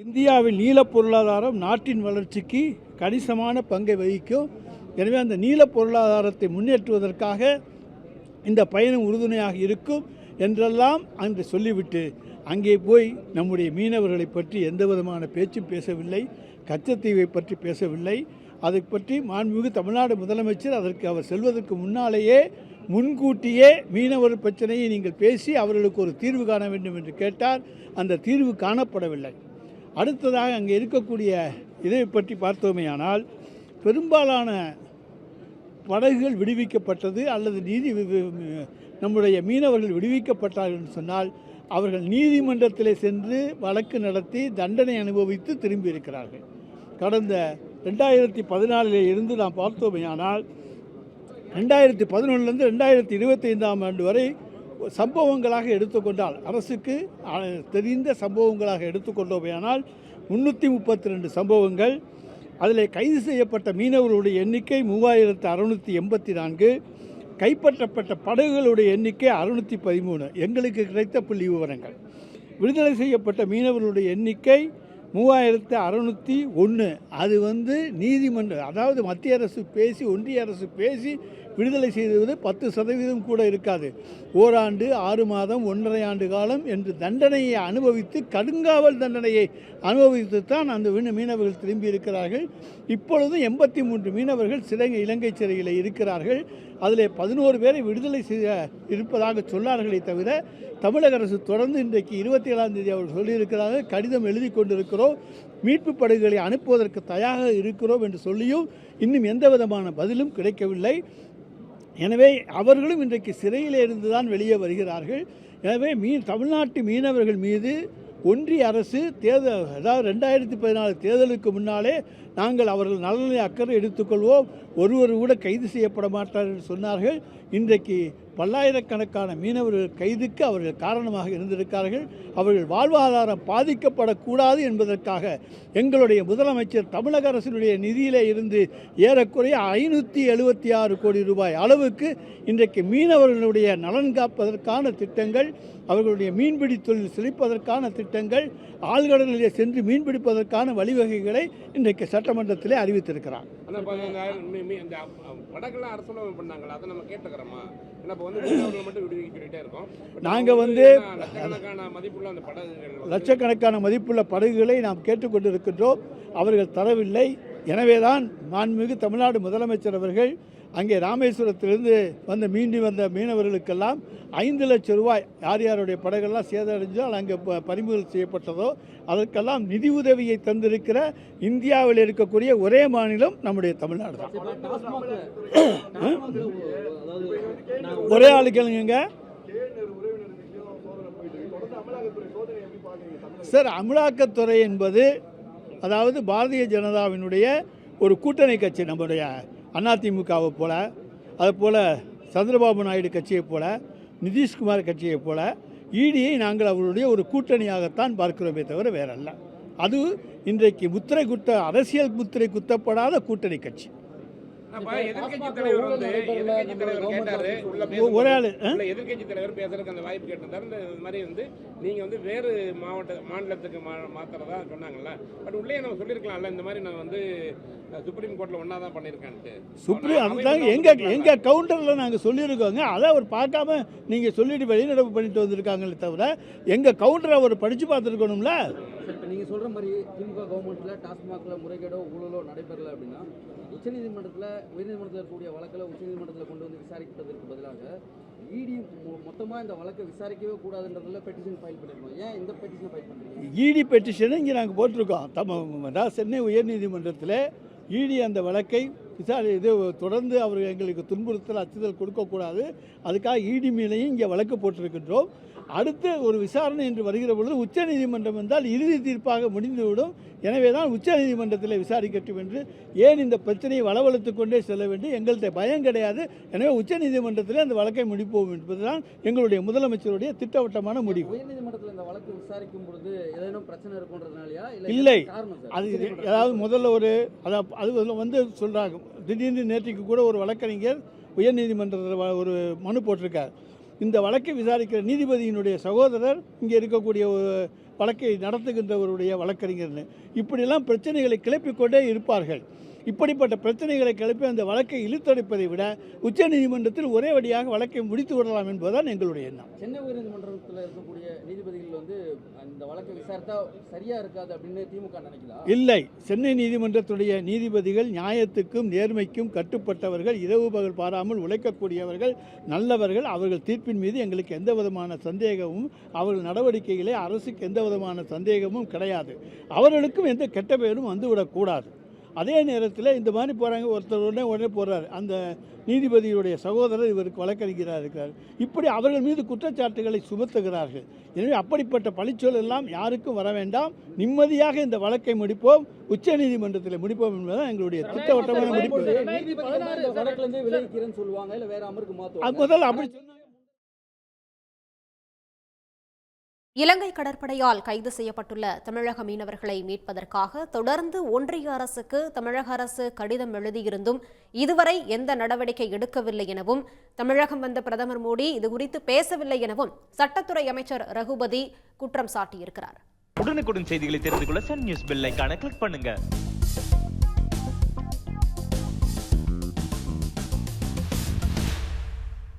இந்தியாவில் நீல பொருளாதாரம் நாட்டின் வளர்ச்சிக்கு கணிசமான பங்கை வகிக்கும். எனவே அந்த நீல பொருளாதாரத்தை முன்னேற்றுவதற்காக இந்த பயணம் உறுதுணையாக இருக்கும் என்றெல்லாம் அன்று சொல்லிவிட்டு அங்கே போய் நம்முடைய மீனவர்களை பற்றி எந்த விதமான பேச்சும் பேசவில்லை. கச்சத்தீவை பற்றி பேசவில்லை. அதை பற்றி மாண்புமிகு தமிழ்நாடு முதலமைச்சர் அதற்கு அவர் செல்வதற்கு முன்னாலேயே முன்கூட்டியே மீனவர் பிரச்சனையை நீங்கள் பேசி அவர்களுக்கு ஒரு தீர்வு காண வேண்டும் என்று கேட்டார். அந்த தீர்வு காணப்படவில்லை. அடுத்ததாக அங்கே இருக்கக்கூடிய இதை பற்றி பார்த்தோமேயானால் பெரும்பாலான படகுகள் விடுவிக்கப்பட்டது அல்லது நம்முடைய மீனவர்கள் விடுவிக்கப்பட்டார்கள் என்று சொன்னால் அவர்கள் நீதிமன்றத்தில் சென்று வழக்கு நடத்தி தண்டனை அனுபவித்து திரும்பி இருக்கிறார்கள். கடந்த 2014 இருந்து நாம் பார்த்தோமேயானால் 2011 2025 ஆண்டு வரை சம்பவங்களாக எடுத்துக்கொண்டால் அரசுக்கு தெரிந்த சம்பவங்களாக எடுத்துக்கொண்டோமையானால் 332 சம்பவங்கள். அதில் கைது செய்யப்பட்ட மீனவர்களுடைய எண்ணிக்கை 3684, கைப்பற்றப்பட்ட படகுகளுடைய எண்ணிக்கை 613. எங்களுக்கு கிடைத்த புள்ளி விவரங்கள். விடுதலை செய்யப்பட்ட மீனவர்களுடைய எண்ணிக்கை 3601. அது நீதிமன்றம், அதாவது மத்திய அரசு பேசி ஒன்றிய அரசு பேசி விடுதலை செய்வது 10% கூட இருக்காது. ஓராண்டு 6 மாதம் 1.5 ஆண்டு காலம் என்று தண்டனையை அனுபவித்து கடுங்காவல் தண்டனையை அனுபவித்து தான் அந்த மீனவர்கள் திரும்பி இருக்கிறார்கள். இப்பொழுதும் 83 மீனவர்கள் இலங்கை சிறையில் இருக்கிறார்கள். அதில் 11 பேரை விடுதலை செய்ய இருப்பதாக சொன்னார்களே தவிர தமிழக அரசு தொடர்ந்து இன்றைக்கு 27ஆம் தேதி அவர் சொல்லியிருக்கிறார்கள், கடிதம் எழுதி கொண்டிருக்கிறோம், மீட்பு படகுகளை அனுப்புவதற்கு தயாராக இருக்கிறோம் என்று சொல்லியும் இன்னும் எந்த விதமான பதிலும் கிடைக்கவில்லை. எனவே அவர்களும் இன்றைக்கு சிறையில் இருந்து தான் வெளியே வருகிறார்கள். எனவே தமிழ்நாட்டு மீனவர்கள் மீது ஒன்றிய அரசு தேர்தல், அதாவது 2014 தேர்தலுக்கு முன்னாலே நாங்கள் அவர்கள் நலனை அக்கறை எடுத்துக்கொள்வோம், ஒருவர் கூட கைது செய்யப்பட மாட்டார் என்று சொன்னார்கள். இன்றைக்கு பல்லாயிரக்கணக்கான மீனவர்கள் கைதுக்கு அவர்கள் காரணமாக இருந்திருக்கிறார்கள். அவர்கள் வாழ்வாதாரம் பாதிக்கப்படக்கூடாது என்பதற்காக எங்களுடைய முதலமைச்சர் தமிழக அரசினுடைய நிதியிலே இருந்து ஏறக்குறைய 576 கோடி ரூபாய் அளவுக்கு இன்றைக்கு மீனவர்களுடைய நலன் காப்பதற்கான திட்டங்கள், அவர்களுடைய மீன்பிடி தொழில் செழிப்பதற்கான திட்டங்கள், ஆழ்கடலிலே சென்று மீன்பிடிப்பதற்கான வழிவகைகளை இன்றைக்கு சட்டமன்றத்திலே அறிவித்திருக்கிறார். நாங்கள் லட்சக்கணக்கான மதிப்புள்ள படகுகளை நாம் கேட்டுக்கொண்டிருக்கின்றோம், அவர்கள் தரவில்லை. எனவேதான் மாண்புமிகு தமிழ்நாடு முதலமைச்சர் அவர்கள் அங்கே ராமேஸ்வரத்திலிருந்து மீண்டு வந்த மீனவர்களுக்கெல்லாம் 5 லட்சம் ரூபாய், யார் யாருடைய படகுகள்லாம் சேதமடைஞ்சால் அங்கே பறிமுதல் செய்யப்பட்டதோ அதற்கெல்லாம் நிதி உதவியை தந்திருக்கிற இந்தியாவில் இருக்கக்கூடிய ஒரே மாநிலம் நம்முடைய தமிழ்நாடு தான். ஒரே ஆளு கேளுங்க சார். அமலாக்கத்துறை என்பது அதாவது பாரதிய ஜனதாவினுடைய ஒரு கூட்டணி கட்சி, நம்முடைய அதிமுகவை போல, அதுபோல் சந்திரபாபு நாயுடு கட்சியைப் போல, நிதிஷ்குமார் கட்சியைப் போல இடியை நாங்கள் அவருடைய ஒரு கூட்டணியாகத்தான் பார்க்கிறோமே தவிர வேறல்ல. அது இன்றைக்கு அரசியல் முத்திரை குத்தப்படாத கூட்டணி கட்சி. ஒரே ஆளு எதிர்கட்சி தலைவர் பேசுறதுக்கு அந்த வாய்ப்பு கேட்டிருந்தாரு. இந்த மாதிரி நீங்க வேறு மாநிலத்துக்கு மாத்துறதா சொன்னாங்கல்ல. பட் உள்ளே நம்ம சொல்லியிருக்கலாம்ல, இந்த மாதிரி நான் சுப்ரீம் கோர்ட்ல ஒன்னா தான் பண்ணியிருக்கேன்ட்டு. அதுதான் எங்க கவுண்டர்ல நாங்க சொல்லியிருக்கோங்க. அதை அவர் பார்க்காம நீங்க சொல்லிட்டு வெளிநடப்பு பண்ணிட்டு வந்திருக்காங்களே தவிர எங்க கவுண்டரை அவர் படிச்சு பார்த்துருக்கணும்ல. நீங்க சொல்ற மாதிரி திமுக கவர்மெண்ட்ல டாஸ்மாக்ல முறைகேடோ ஊழலோ நடைபெறல அப்படின்னா உயர்நீதிமன்றத்தில் இருக்கக்கூடிய வழக்கில் உச்சநீதிமன்றத்தில் கொண்டு விசாரிப்பதற்கு பதிலாக இடி மொத்தமாக இந்த வழக்கை விசாரிக்கவே கூடாதுன்றதுல பெட்டிஷன் ஃபைல் பண்ணியிருக்கோம். ஏன் இந்த பெட்டிஷனை ஃபைல் பண்ணுறீங்க? இடி பெட்டிஷனை இங்கே நாங்கள் போட்டிருக்கோம். அதாவது சென்னை உயர்நீதிமன்றத்தில் இடி அந்த வழக்கை தொடர்ந்து அவர்கள் எங்களுக்கு துன்புறுத்தல் அச்சுறுத்தல் கொடுக்கக்கூடாது, அதுக்காக இடி மேலேயும் இங்கே வழக்கு போட்டிருக்கின்றோம். அடுத்து ஒரு விசாரணை என்று வருகிற பொழுது உச்சநீதிமன்றம் என்றால் இறுதி தீர்ப்பாக முடிந்துவிடும். எனவே தான் உச்சநீதிமன்றத்தில் விசாரிக்கட்டும் என்று, ஏன் இந்த பிரச்சனையை வளவழுத்து கொண்டே செல்ல வேண்டும், எங்கள்கிட்ட பயம் கிடையாது. எனவே உச்சநீதிமன்றத்தில் அந்த வழக்கை முடிப்போம் என்பதுதான் எங்களுடைய முதலமைச்சருடைய திட்டவட்டமான முடிவு. உயர்நீதிமன்றத்தில் இந்த வழக்கு விசாரிக்கும் பொழுது ஏதேனும் பிரச்சனை இருக்குன்றதுனாலயா இல்லை? அது அதாவது முதல்ல அது சொல்கிறாங்க. திடீர்னு நேற்றுக்கு கூட ஒரு வழக்கறிஞர் உயர்நீதிமன்றத்தில் ஒரு மனு போட்டிருக்கார். இந்த வழக்கை விசாரிக்கிற நீதிபதியினுடைய சகோதரர் இங்கே இருக்கக்கூடிய வழக்கை நடத்துகின்றவருடைய வழக்கறிஞர்னு இப்படியெல்லாம் பிரச்சனைகளை கிளப்பிக்கொண்டே இருப்பார்கள். இப்படிப்பட்ட பிரச்சனைகளை கிளப்பி அந்த வழக்கை இழுத்தடிப்பதை விட உச்சநீதிமன்றத்தில் ஒரே வழியாக வழக்கை முடித்து விடலாம் என்பதுதான் எங்களுடைய எண்ணம். சென்னை உயர்நீதிமன்றத்தில் இருக்கக்கூடிய நீதிபதிகள் வந்து இந்த வழக்கை விசாரித்தா சரியா இருக்காது அப்படின்னு திமுக நினைக்கிறா? இல்லை, சென்னை நீதிமன்றத்துடைய நீதிபதிகள் நியாயத்துக்கும் நேர்மைக்கும் கட்டுப்பட்டவர்கள், இரவு பகல் பாராமல் உழைக்கக்கூடியவர்கள், நல்லவர்கள். அவர்கள் தீர்ப்பின் மீது எங்களுக்கு எந்த விதமான சந்தேகமும், அவர்கள் நடவடிக்கைகளே அரசுக்கு எந்த விதமான சந்தேகமும் கிடையாது. அவர்களுக்கும் எந்த கெட்ட பெயரும் வந்துவிடக்கூடாது. அதே நேரத்தில் இந்த மாதிரி போகிறாங்க, ஒருத்தர் உடனே போடுறார், அந்த நீதிபதியுடைய சகோதரர் இவருக்கு வழக்கறிஞராக இருக்கிறார். இப்படி அவர்கள் மீது குற்றச்சாட்டுகளை சுமத்துகிறார்கள். எனவே அப்படிப்பட்ட பழிச்சொல் எல்லாம் யாருக்கும் வர வேண்டாம். நிம்மதியாக இந்த வழக்கை முடிப்போம், உச்ச நீதிமன்றத்தில் முடிப்போம் என்பதுதான் எங்களுடைய திட்டவட்டமான முடிப்பு. வழக்கிலிருந்து விலகிக்கிறேன்னு சொல்லுவாங்க, இல்லை வேற அமருக்கு மாற்றுவாங்க. முதல்ல அப்படி சொன்னாங்க. இலங்கை கடற்படையால் கைது செய்யப்பட்டுள்ள தமிழக மீனவர்களை மீட்பதற்காக தொடர்ந்து ஒன்றிய அரசுக்கு தமிழக அரசு கடிதம் எழுதியிருந்தும் இதுவரை எந்த நடவடிக்கை எடுக்கவில்லை எனவும், தமிழகம் வந்த பிரதமர் மோடி இதுகுறித்து பேசவில்லை எனவும் சட்டத்துறை அமைச்சர் ரகுபதி குற்றம் சாட்டியிருக்கிறார். உடனுக்குடன் செய்திகளை தெரிந்து கொள்ள சன் நியூஸ் பெல் ஐகானை கிளிக் பண்ணுங்க.